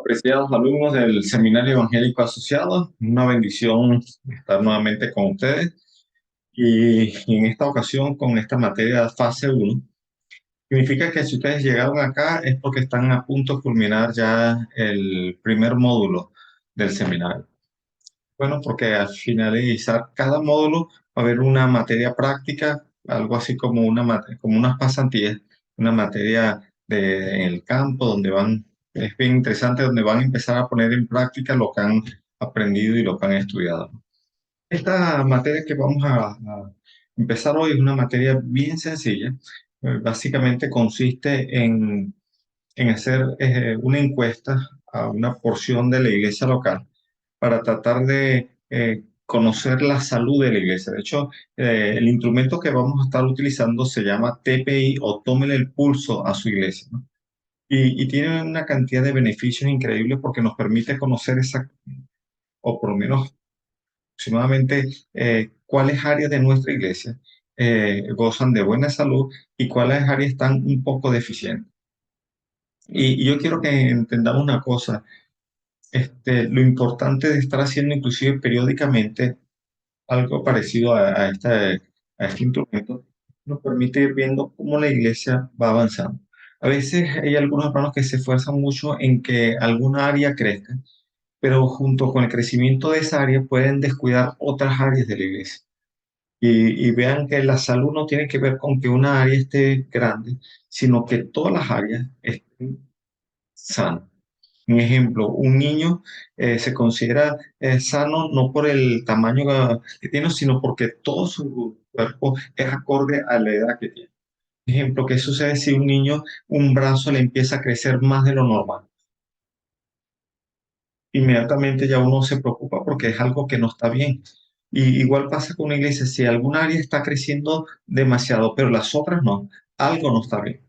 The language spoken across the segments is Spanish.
Apreciados alumnos del Seminario Evangélico Asociado, una bendición estar nuevamente con ustedes y en esta ocasión con esta materia fase uno. Significa que si ustedes llegaron acá es porque están a punto de culminar ya el primer módulo del seminario. Bueno, porque al finalizar cada módulo va a haber una materia práctica, algo así como como unas pasantías, una materia en el campo donde es bien interesante, donde van a empezar a poner en práctica lo que han aprendido y lo que han estudiado. Esta materia que vamos a empezar hoy es una materia bien sencilla. Básicamente consiste en hacer una encuesta a una porción de la iglesia local para tratar de conocer la salud de la iglesia. De hecho, el instrumento que vamos a estar utilizando se llama TPI o Tómele el pulso a su iglesia, ¿no? Y tiene una cantidad de beneficios increíbles porque nos permite conocer o por lo menos aproximadamente cuáles áreas de nuestra iglesia gozan de buena salud y cuáles áreas están un poco deficientes. Y yo quiero que entendamos una cosa, lo importante de estar haciendo inclusive periódicamente algo parecido a este instrumento, nos permite ir viendo cómo la iglesia va avanzando. A veces hay algunos hermanos que se esfuerzan mucho en que alguna área crezca, pero junto con el crecimiento de esa área pueden descuidar otras áreas de la iglesia. Y vean que la salud no tiene que ver con que una área esté grande, sino que todas las áreas estén sanas. Un ejemplo, un niño se considera sano no por el tamaño que tiene, sino porque todo su cuerpo es acorde a la edad que tiene. Ejemplo, ¿qué sucede si un niño, un brazo le empieza a crecer más de lo normal? Inmediatamente ya uno se preocupa porque es algo que no está bien. Y igual pasa con una iglesia, si alguna área está creciendo demasiado, pero las otras no, algo no está bien.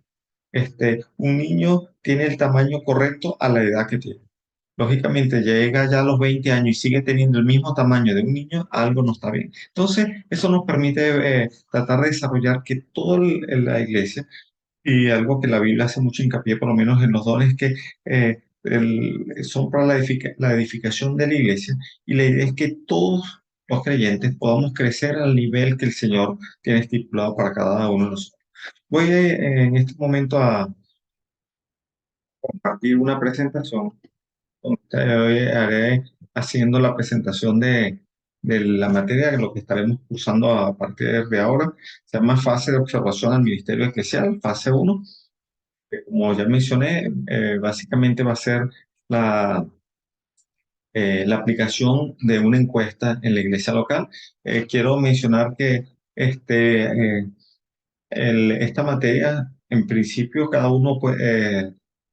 Un niño tiene el tamaño correcto a la edad que tiene. Lógicamente, llega ya a los 20 años y sigue teniendo el mismo tamaño de un niño, algo no está bien. Entonces, eso nos permite tratar de desarrollar que toda la iglesia, y algo que la Biblia hace mucho hincapié, por lo menos en los dones, que son para la edificación de la iglesia, y la idea es que todos los creyentes podamos crecer al nivel que el Señor tiene estipulado para cada uno de nosotros. Voy en este momento a compartir una presentación. Hoy haré haciendo la presentación de la materia, de lo que estaremos cursando a partir de ahora. Se llama fase de observación al Ministerio Eclesial, fase uno, que como ya mencioné, básicamente va a ser la, la aplicación de una encuesta en la iglesia local. Quiero mencionar que esta materia, en principio, cada uno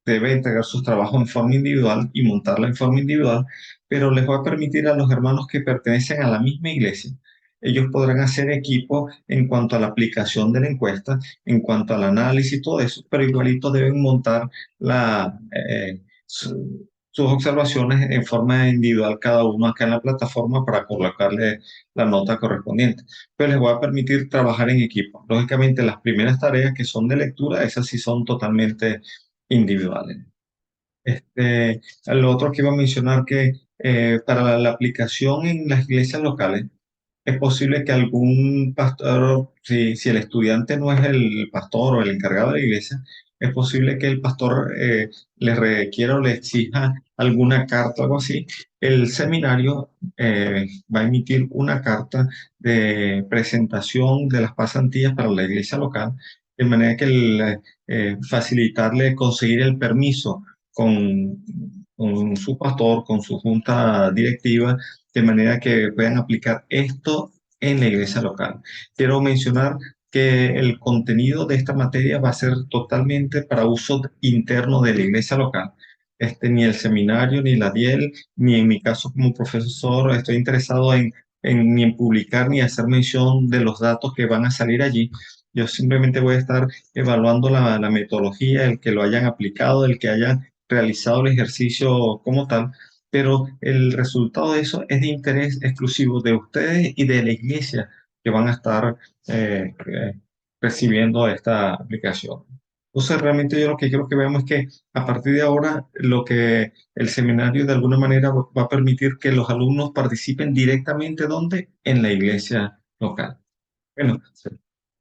debe entregar sus trabajos en forma individual y montarla en forma individual, pero les va a permitir a los hermanos que pertenecen a la misma iglesia. Ellos podrán hacer equipo en cuanto a la aplicación de la encuesta, en cuanto al análisis y todo eso, pero igualito deben montar sus observaciones en forma individual cada uno acá en la plataforma para colocarle la nota correspondiente, pero les voy a permitir trabajar en equipo. Lógicamente, las primeras tareas que son de lectura, esas sí son totalmente individuales. Lo otro que iba a mencionar que para la aplicación en las iglesias locales, es posible que algún pastor, si el estudiante no es el pastor o el encargado de la iglesia, es posible que el pastor le requiera o le exija alguna carta o algo así. El seminario va a emitir una carta de presentación de las pasantías para la iglesia local, de manera que facilitarle conseguir el permiso con, con su pastor, con su junta directiva, de manera que puedan aplicar esto en la iglesia local. Quiero mencionar que el contenido de esta materia va a ser totalmente para uso interno de la iglesia local. Ni el seminario, ni la DIEL, ni en mi caso como profesor, estoy interesado ni en publicar ni hacer mención de los datos que van a salir allí. Yo simplemente voy a estar evaluando la metodología, el que lo hayan aplicado, el que hayan realizado el ejercicio como tal, pero el resultado de eso es de interés exclusivo de ustedes y de la iglesia que van a estar recibiendo esta aplicación. Entonces, realmente yo lo que quiero que veamos es que a partir de ahora, lo que el seminario de alguna manera va a permitir que los alumnos participen directamente, ¿dónde? En la iglesia local. Bueno,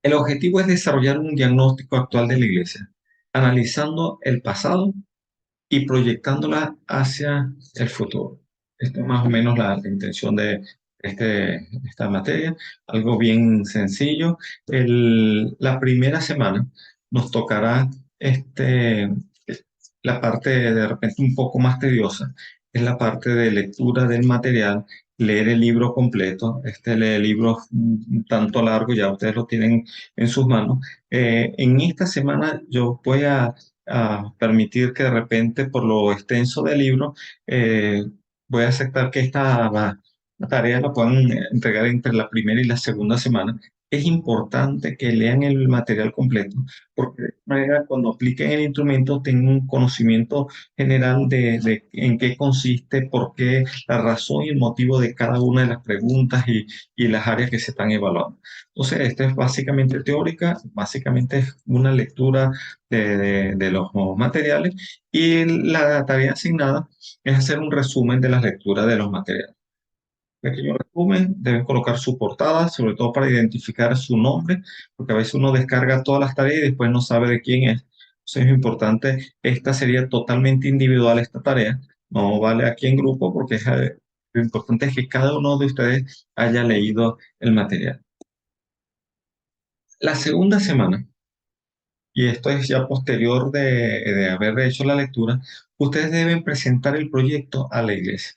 el objetivo es desarrollar un diagnóstico actual de la iglesia, analizando el pasado y proyectándola hacia el futuro. Esta es más o menos la intención de esta materia, algo bien sencillo. La primera semana nos tocará la parte de repente un poco más tediosa, es la parte de lectura del material, leer el libro completo. Lee el libro un tanto largo, ya ustedes lo tienen en sus manos. En esta semana yo voy a permitir que de repente, por lo extenso del libro, voy a aceptar que la tarea la puedan entregar entre la primera y la segunda semana. Es importante que lean el material completo, porque de esta manera, cuando apliquen el instrumento, tengan un conocimiento general de en qué consiste, por qué, la razón y el motivo de cada una de las preguntas y las áreas que se están evaluando. Entonces, esta es básicamente teórica, básicamente es una lectura de los materiales, y la tarea asignada es hacer un resumen de las lecturas de los materiales. Pequeño resumen, deben colocar su portada, sobre todo para identificar su nombre, porque a veces uno descarga todas las tareas y después no sabe de quién es. Entonces es importante, esta sería totalmente individual esta tarea, no vale aquí en grupo, porque lo importante es que cada uno de ustedes haya leído el material. La segunda semana, y esto es ya posterior de haber hecho la lectura, ustedes deben presentar el proyecto a la iglesia.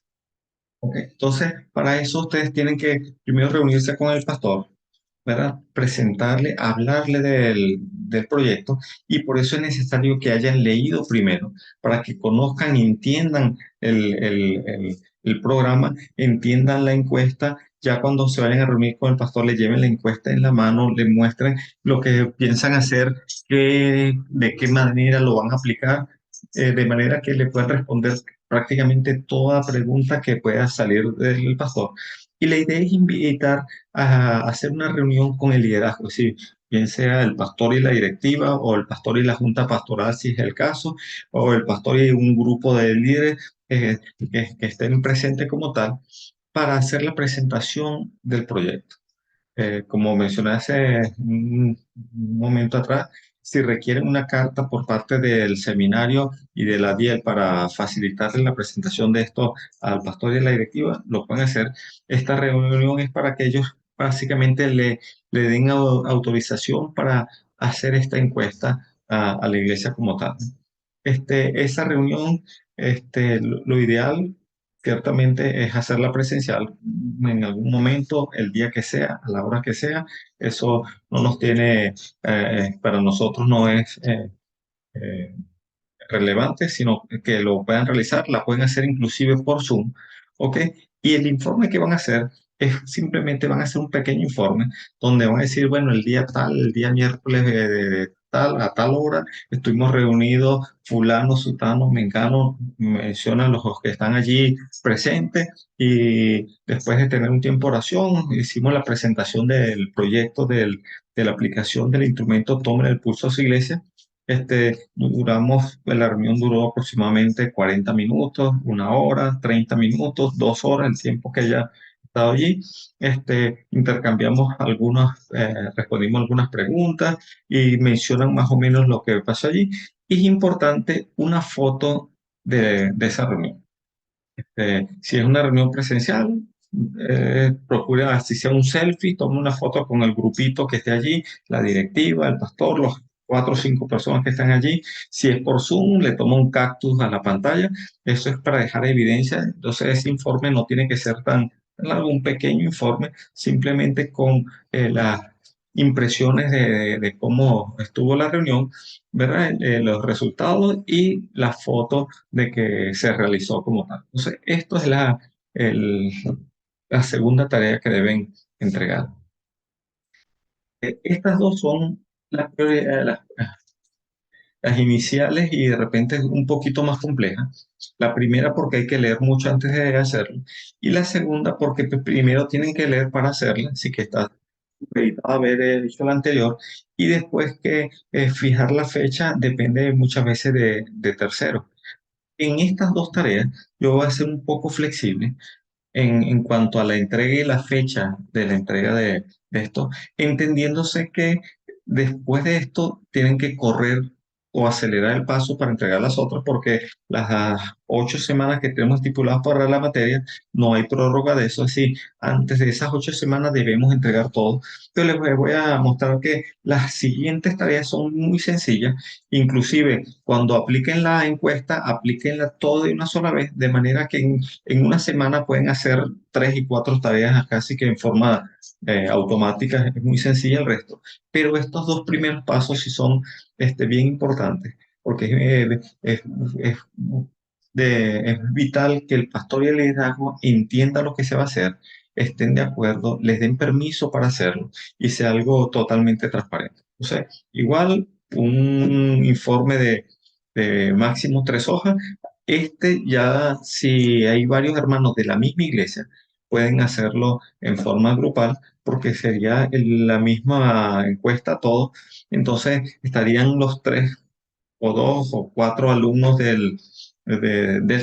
¿Ok? Entonces, para eso ustedes tienen que primero reunirse con el pastor, ¿verdad? Presentarle, hablarle del proyecto, y por eso es necesario que hayan leído primero, para que conozcan, entiendan el programa, entiendan la encuesta. Ya cuando se vayan a reunir con el pastor, le lleven la encuesta en la mano, le muestren lo que piensan hacer, de qué manera lo van a aplicar, de manera que le puedan responder prácticamente toda pregunta que pueda salir del pastor. Y la idea es invitar a hacer una reunión con el liderazgo, es decir, bien sea el pastor y la directiva, o el pastor y la junta pastoral, si es el caso, o el pastor y un grupo de líderes que estén presentes como tal, para hacer la presentación del proyecto. Como mencioné hace un momento atrás, si requieren una carta por parte del seminario y de la DIEL para facilitarle la presentación de esto al pastor y a la directiva, lo pueden hacer. Esta reunión es para que ellos básicamente le den autorización para hacer esta encuesta a la iglesia como tal. Esa reunión, lo ideal ciertamente es hacerla presencial en algún momento, el día que sea, a la hora que sea. Eso no nos tiene, para nosotros no es eh, relevante, sino que lo puedan realizar, la pueden hacer inclusive por Zoom, ¿ok? Y el informe que van a hacer es simplemente van a hacer un pequeño informe donde van a decir, bueno, el día tal, el día miércoles de tal a tal hora, estuvimos reunidos, fulano, sutano, mengano, mencionan los que están allí presentes, y después de tener un tiempo de oración, hicimos la presentación del proyecto de la aplicación del instrumento Tomen el Pulso a su iglesia. La reunión duró aproximadamente 40 minutos, una hora, 30 minutos, 2 horas, el tiempo que haya estado allí. Intercambiamos respondimos algunas preguntas y mencionan más o menos lo que pasó allí. Es importante una foto de esa reunión. Si es una reunión presencial, procure, así sea un selfie, tome una foto con el grupito que esté allí, la directiva, el pastor, los 4 o 5 personas que están allí. Si es por Zoom, le toma un cactus a la pantalla. Eso es para dejar evidencia. Entonces, ese informe no tiene que ser tan largo, un pequeño informe, simplemente con las impresiones de cómo estuvo la reunión, ¿verdad? Los resultados y la foto de que se realizó como tal. Entonces, esto es el- la segunda tarea que deben entregar. Estas dos son las iniciales, y de repente es un poquito más complejas. La primera porque hay que leer mucho antes de hacerlo, y la segunda porque primero tienen que leer para hacerla, así que está acreditado haber hecho la anterior, y después que fijar la fecha depende muchas veces de terceros. En estas dos tareas yo voy a ser un poco flexible en cuanto a la entrega y la fecha de la entrega de esto, entendiéndose que después de esto tienen que correr o acelerar el paso para entregar las otras, porque las 8 semanas que tenemos estipuladas para la materia, no hay prórroga de eso. Así, antes de esas 8 semanas debemos entregar todo. Pero les voy a mostrar que las siguientes tareas son muy sencillas. Inclusive, cuando apliquen la encuesta, aplíquenla todo de una sola vez, de manera que en una semana pueden hacer 3 y 4 tareas casi que en forma automática. Es muy sencilla el resto. Pero estos dos primeros pasos sí son bien importantes, porque es vital que el pastor y el liderazgo entiendan lo que se va a hacer, estén de acuerdo, les den permiso para hacerlo y sea algo totalmente transparente. O sea, igual un informe de máximo 3 hojas. Ya, si hay varios hermanos de la misma iglesia, pueden hacerlo en forma grupal, porque sería la misma encuesta todos. Entonces estarían los 3 o 2 o 4 alumnos del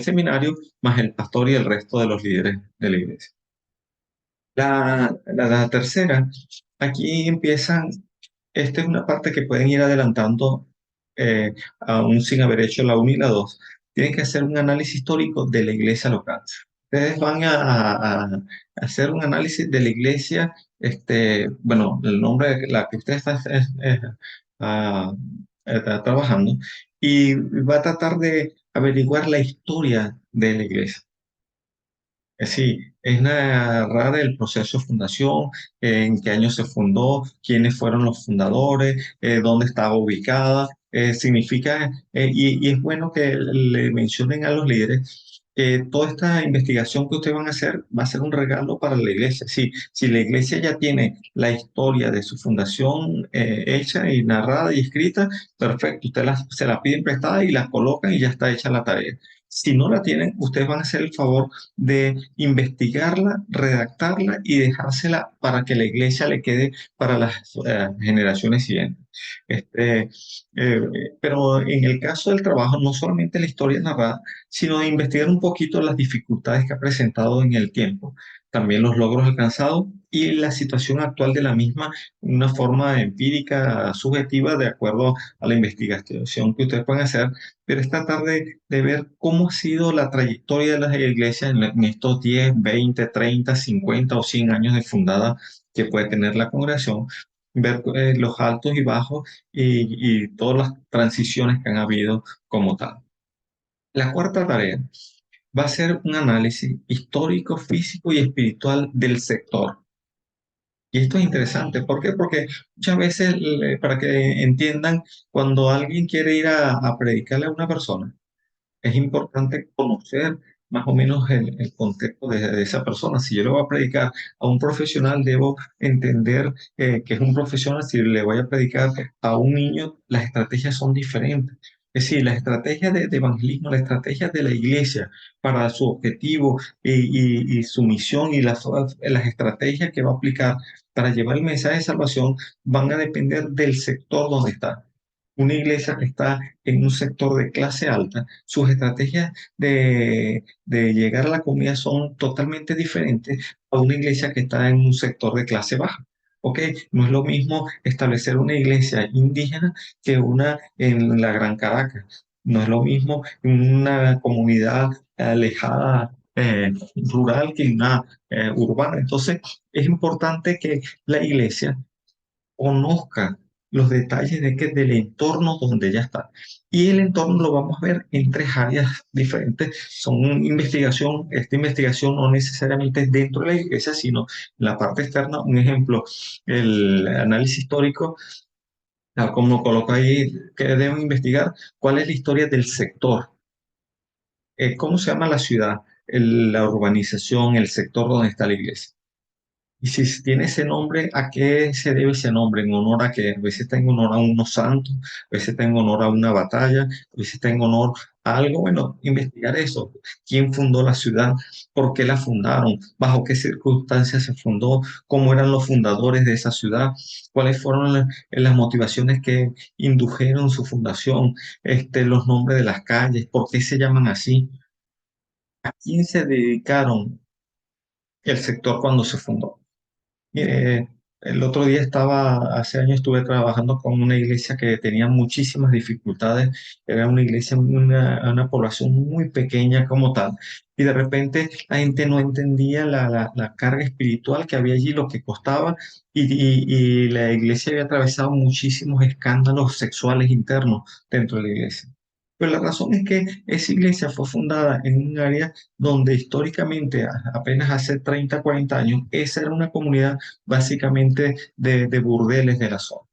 seminario, más el pastor y el resto de los líderes de la iglesia. La tercera, aquí empiezan. Esta es una parte que pueden ir adelantando, aún sin haber hecho la 1 y la 2. Tienen que hacer un análisis histórico de la iglesia local. Ustedes van a hacer un análisis de la iglesia, bueno, el nombre de la que usted ah, está trabajando, y va a tratar de averiguar la historia de la iglesia. Sí, es narrar el proceso de fundación, en qué año se fundó, quiénes fueron los fundadores, dónde estaba ubicada. Significa, y es bueno que le mencionen a los líderes que toda esta investigación que ustedes van a hacer va a ser un regalo para la iglesia. Sí, si la iglesia ya tiene la historia de su fundación hecha y narrada y escrita, perfecto, se la piden prestada y la colocan y ya está hecha la tarea. Si no la tienen, ustedes van a hacer el favor de investigarla, redactarla y dejársela para que la iglesia le quede para las generaciones siguientes. Este, eh, pero en el caso del trabajo, no solamente la historia narrada, sino de investigar un poquito las dificultades que ha presentado en el tiempo, también los logros alcanzados y la situación actual de la misma, una forma empírica, subjetiva, de acuerdo a la investigación que ustedes pueden hacer, pero es tratar de ver cómo ha sido la trayectoria de las iglesias en estos 10, 20, 30, 50 o 100 años de fundada que puede tener la congregación, ver los altos y bajos y todas las transiciones que han habido como tal. La cuarta tarea va a ser un análisis histórico, físico y espiritual del sector. Y esto es interesante. ¿Por qué? Porque muchas veces, para que entiendan, cuando alguien quiere ir a predicarle a una persona, es importante conocer más o menos el contexto de esa persona. Si yo le voy a predicar a un profesional, debo entender que es un profesional. Si le voy a predicar a un niño, las estrategias son diferentes. Es decir, la estrategia de evangelismo, la estrategia de la iglesia para su objetivo y su misión y las estrategias que va a aplicar para llevar el mensaje de salvación van a depender del sector donde está. Una iglesia que está en un sector de clase alta, sus estrategias de llegar a la comunidad son totalmente diferentes a una iglesia que está en un sector de clase baja. ¿Ok? No es lo mismo establecer una iglesia indígena que una en la Gran Caracas. No es lo mismo una comunidad alejada, rural, que una urbana. Entonces, es importante que la iglesia conozca los detalles del entorno donde ella está. Y el entorno lo vamos a ver en 3 áreas diferentes. Esta investigación no necesariamente es dentro de la iglesia, sino en la parte externa. Un ejemplo, el análisis histórico, tal como lo coloca ahí, que deben investigar cuál es la historia del sector, cómo se llama la ciudad, la urbanización, el sector donde está la iglesia. Y si tiene ese nombre, ¿a qué se debe ese nombre? ¿En honor a qué? A veces está en honor a unos santos, a veces está en honor a una batalla, a veces está en honor algo, bueno, investigar eso. ¿Quién fundó la ciudad? ¿Por qué la fundaron? ¿Bajo qué circunstancias se fundó? ¿Cómo eran los fundadores de esa ciudad? ¿Cuáles fueron las motivaciones que indujeron su fundación? Los nombres de las calles, ¿por qué se llaman así? ¿A quién se dedicaron el sector cuando se fundó? Mire, el otro día hace años estuve trabajando con una iglesia que tenía muchísimas dificultades. Era una iglesia, una población muy pequeña como tal. Y de repente la gente no entendía la carga espiritual que había allí, lo que costaba. Y la iglesia había atravesado muchísimos escándalos sexuales internos dentro de la iglesia. Pero la razón es que esa iglesia fue fundada en un área donde históricamente, apenas hace 30 40 años, esa era una comunidad básicamente de burdeles de la zona.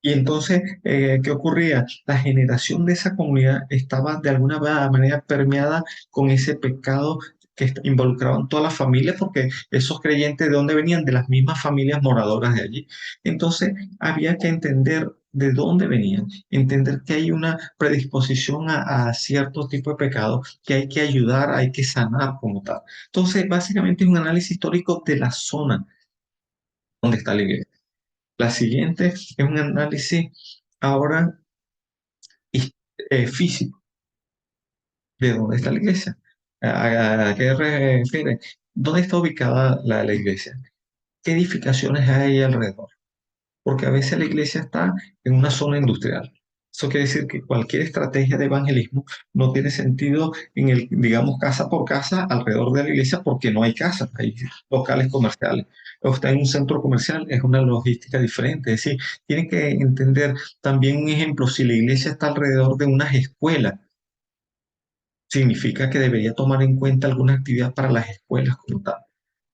Y entonces, ¿qué ocurría? La generación de esa comunidad estaba de alguna manera permeada con ese pecado que involucraban todas las familias, porque esos creyentes de dónde venían, de las mismas familias moradoras de allí. Entonces, había que entender de dónde venían, entender que hay una predisposición a cierto tipo de pecado, que hay que ayudar, hay que sanar como tal. Entonces, básicamente es un análisis histórico de la zona donde está la iglesia. La siguiente es un análisis ahora físico de dónde está la iglesia. ¿A qué refiere? ¿Dónde está ubicada la iglesia? ¿Qué edificaciones hay alrededor? Porque a veces la iglesia está en una zona industrial. Eso quiere decir que cualquier estrategia de evangelismo no tiene sentido digamos, casa por casa alrededor de la iglesia porque no hay casas, hay locales comerciales. O está en un centro comercial, es una logística diferente. Es decir, tienen que entender también un ejemplo, si la iglesia está alrededor de unas escuelas, significa que debería tomar en cuenta alguna actividad para las escuelas como tal.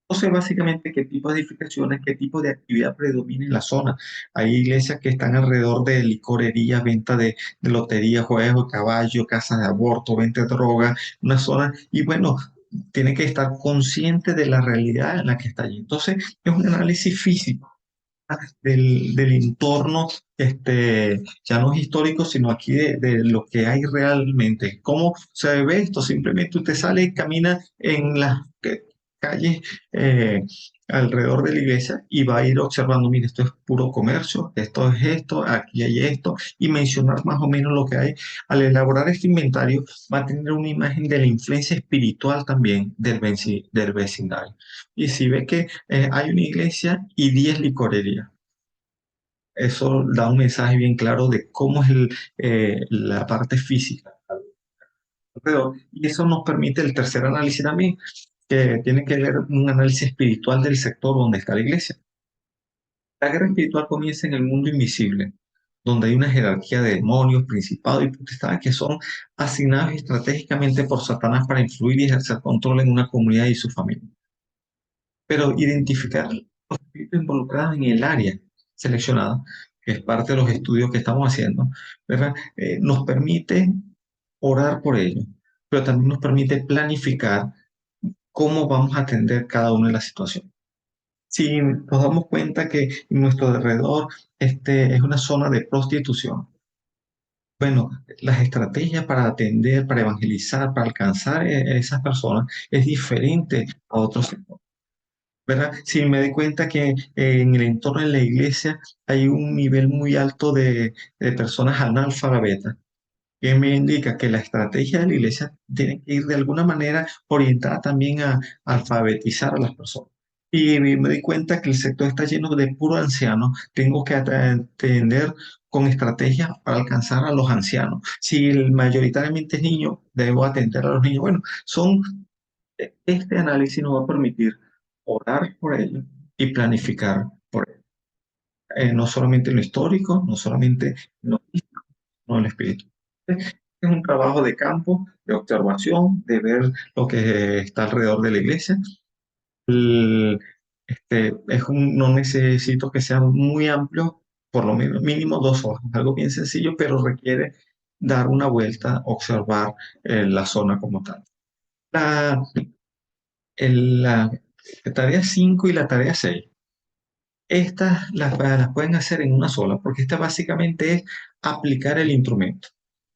No sé básicamente qué tipo de edificaciones, qué tipo de actividad predomina en la zona. Hay iglesias que están alrededor de licorerías, venta de lotería, juegos de caballo, casas de aborto, venta de droga, una zona. Y bueno, tiene que estar consciente de la realidad en la que está allí. Entonces, es un análisis físico del entorno, ya no es histórico, sino aquí de lo que hay realmente. ¿Cómo se ve esto? Simplemente usted sale y camina en las calles alrededor de la iglesia y va a ir observando, mire, esto es puro comercio, esto es esto, aquí hay esto, y mencionar más o menos lo que hay. Al elaborar este inventario, va a tener una imagen de la influencia espiritual también del vecindario. Y si ve que hay una iglesia y 10 licorerías, eso da un mensaje bien claro de cómo es la parte física alrededor. Y eso nos permite el tercer análisis también, que tiene que ver un análisis espiritual del sector donde está la iglesia. La guerra espiritual comienza en el mundo invisible, donde hay una jerarquía de demonios, principados y potestades que son asignados estratégicamente por Satanás para influir y ejercer control en una comunidad y su familia. Pero identificar los espíritus involucrados en el área seleccionada, que es parte de los estudios que estamos haciendo, ¿verdad? Nos permite orar por ellos, pero también nos permite planificar cómo vamos a atender cada una de las situaciones. Si nos damos cuenta que en nuestro alrededor es una zona de prostitución, bueno, las estrategias para atender, para evangelizar, para alcanzar a esas personas es diferente a otros sectores. ¿Verdad? Si me doy cuenta que en el entorno de la iglesia hay un nivel muy alto de personas analfabetas, que me indica que la estrategia de la iglesia tiene que ir de alguna manera orientada también a alfabetizar a las personas. Y me doy cuenta que el sector está lleno de puro ancianos, tengo que atender con estrategias para alcanzar a los ancianos. Si mayoritariamente es niño, debo atender a los niños. Bueno, este análisis nos va a permitir orar por ellos y planificar por ellos. No solamente en lo histórico, no solamente en lo físico, no en lo espiritual. Es un trabajo de campo, de observación, de ver lo que está alrededor de la iglesia. El- no necesito que sea muy amplio, por lo menos mínimo 2 hojas, algo bien sencillo, pero requiere dar una vuelta, observar la zona como tal. La, la tarea 5 y la tarea 6, estas las pueden hacer en una sola, porque esta básicamente es aplicar el instrumento.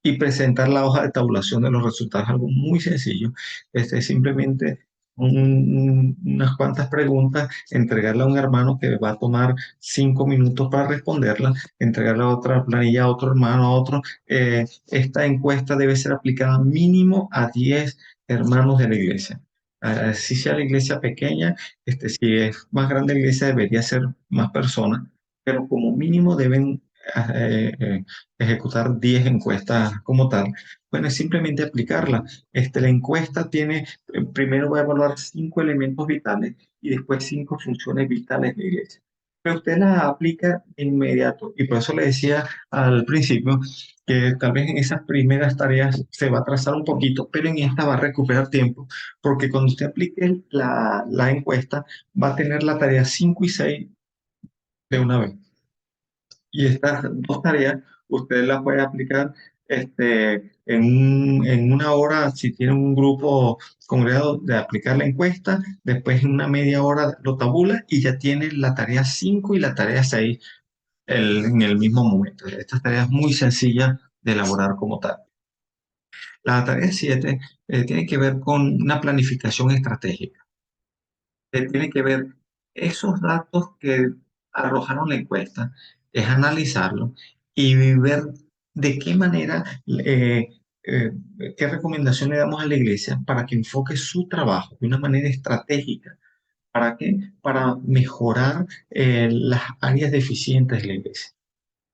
y presentar la hoja de tabulación de los resultados. Algo muy sencillo. Simplemente unas cuantas preguntas, entregarle a un hermano que va a tomar 5 minutos para responderla, entregarle a otra planilla a otro hermano, a otro. Esta encuesta debe ser aplicada mínimo a 10 hermanos de la iglesia. Si sea la iglesia pequeña, si es más grande la iglesia debería ser más personas, pero como mínimo deben ejecutar 10 encuestas como tal. Bueno, es simplemente aplicarla. La encuesta tiene, primero va a evaluar 5 elementos vitales y después 5 funciones vitales de la iglesia. Pero usted la aplica de inmediato y por eso le decía al principio que tal vez en esas primeras tareas se va a atrasar un poquito, pero en esta va a recuperar tiempo, porque cuando usted aplique la encuesta va a tener la tarea 5 y 6 de una vez. Y estas dos tareas usted las puede aplicar en una hora, si tiene un grupo congregado, de aplicar la encuesta, después en una media hora lo tabula y ya tiene la tarea 5 y la tarea 6 en el mismo momento. Esta tarea es muy sencilla de elaborar como tal. La tarea 7 tiene que ver con una planificación estratégica. Tiene que ver esos datos que arrojaron la encuesta, es analizarlo y ver de qué manera, eh, qué recomendación le damos a la iglesia para que enfoque su trabajo de una manera estratégica. ¿Para qué? Para mejorar las áreas deficientes de la iglesia.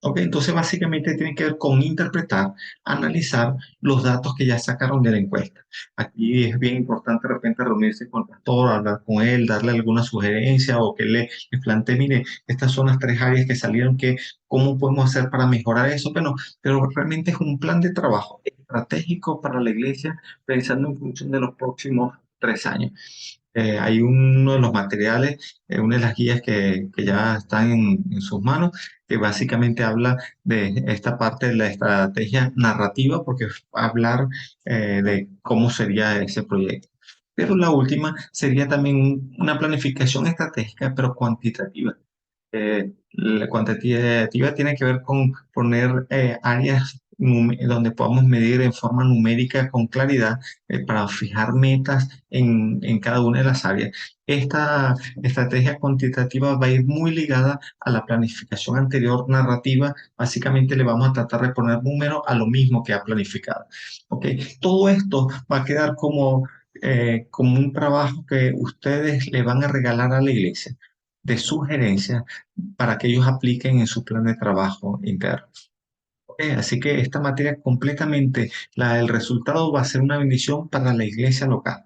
Ok, entonces básicamente tiene que ver con interpretar, analizar los datos que ya sacaron de la encuesta. Aquí es bien importante de repente reunirse con el pastor, hablar con él, darle alguna sugerencia o que le plantee, mire, estas son las 3 áreas que salieron, ¿cómo podemos hacer para mejorar eso? Bueno, pero realmente es un plan de trabajo estratégico para la iglesia pensando en función de los próximos 3 años. Hay uno de los materiales, una de las guías que ya están en sus manos, que básicamente habla de esta parte de la estrategia narrativa, porque va a hablar de cómo sería ese proyecto. Pero la última sería también una planificación estratégica, pero cuantitativa. La cuantitativa tiene que ver con poner áreas donde podamos medir en forma numérica con claridad para fijar metas en cada una de las áreas. Esta estrategia cuantitativa va a ir muy ligada a la planificación anterior narrativa. Básicamente le vamos a tratar de poner números a lo mismo que ha planificado. ¿Ok? Todo esto va a quedar como un trabajo que ustedes le van a regalar a la iglesia de sugerencias para que ellos apliquen en su plan de trabajo interno. Así que esta materia completamente, el resultado va a ser una bendición para la iglesia local.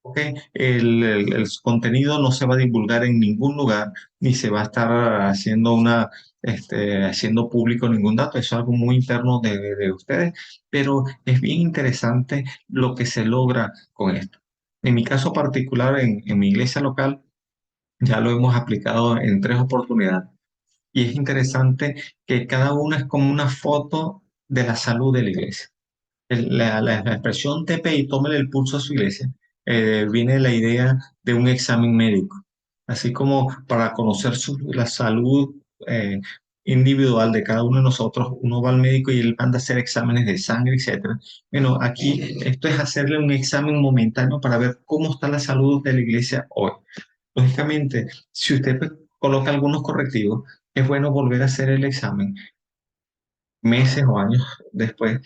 ¿Ok? El contenido no se va a divulgar en ningún lugar, ni se va a estar haciendo público ningún dato. Eso es algo muy interno de ustedes, pero es bien interesante lo que se logra con esto. En mi caso particular, en mi iglesia local, ya lo hemos aplicado en 3 oportunidades. Y es interesante que cada una es como una foto de la salud de la iglesia. La expresión TPI, tómele el pulso a su iglesia, viene de la idea de un examen médico. Así como para conocer la salud individual de cada uno de nosotros, uno va al médico y él manda a hacer exámenes de sangre, etcétera. Bueno, aquí esto es hacerle un examen momentáneo para ver cómo está la salud de la iglesia hoy. Lógicamente, si usted coloca algunos correctivos, es bueno volver a hacer el examen meses o años después.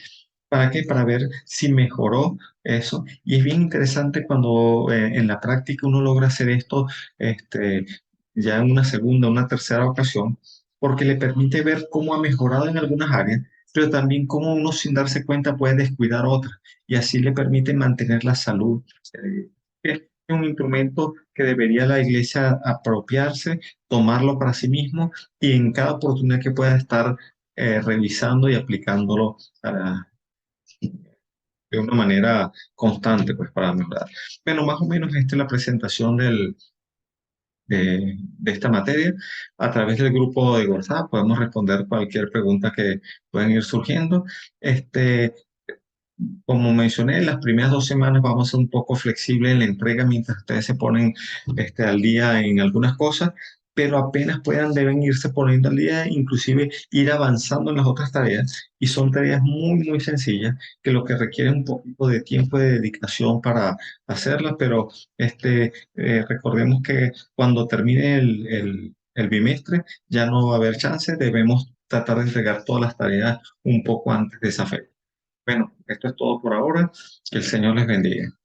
¿Para qué? Para ver si mejoró eso. Y es bien interesante cuando en la práctica uno logra hacer esto ya en una segunda, una tercera ocasión, porque le permite ver cómo ha mejorado en algunas áreas, pero también cómo uno sin darse cuenta puede descuidar otras. Y así le permite mantener la salud. Es un instrumento que debería la iglesia apropiarse, tomarlo para sí mismo y en cada oportunidad que pueda estar revisando y aplicándolo de una manera constante, pues para mejorar. Bueno, más o menos esta es la presentación de esta materia. A través del grupo de WhatsApp podemos responder cualquier pregunta que puedan ir surgiendo. Como mencioné, las primeras 2 semanas vamos a ser un poco flexibles en la entrega mientras ustedes se ponen al día en algunas cosas, pero apenas puedan deben irse poniendo al día, inclusive ir avanzando en las otras tareas. Y son tareas muy, muy sencillas, que lo que requiere un poquito de tiempo de dedicación para hacerlas, pero recordemos que cuando termine el bimestre ya no va a haber chance, debemos tratar de entregar todas las tareas un poco antes de esa fecha. Bueno, esto es todo por ahora. Que el Señor les bendiga.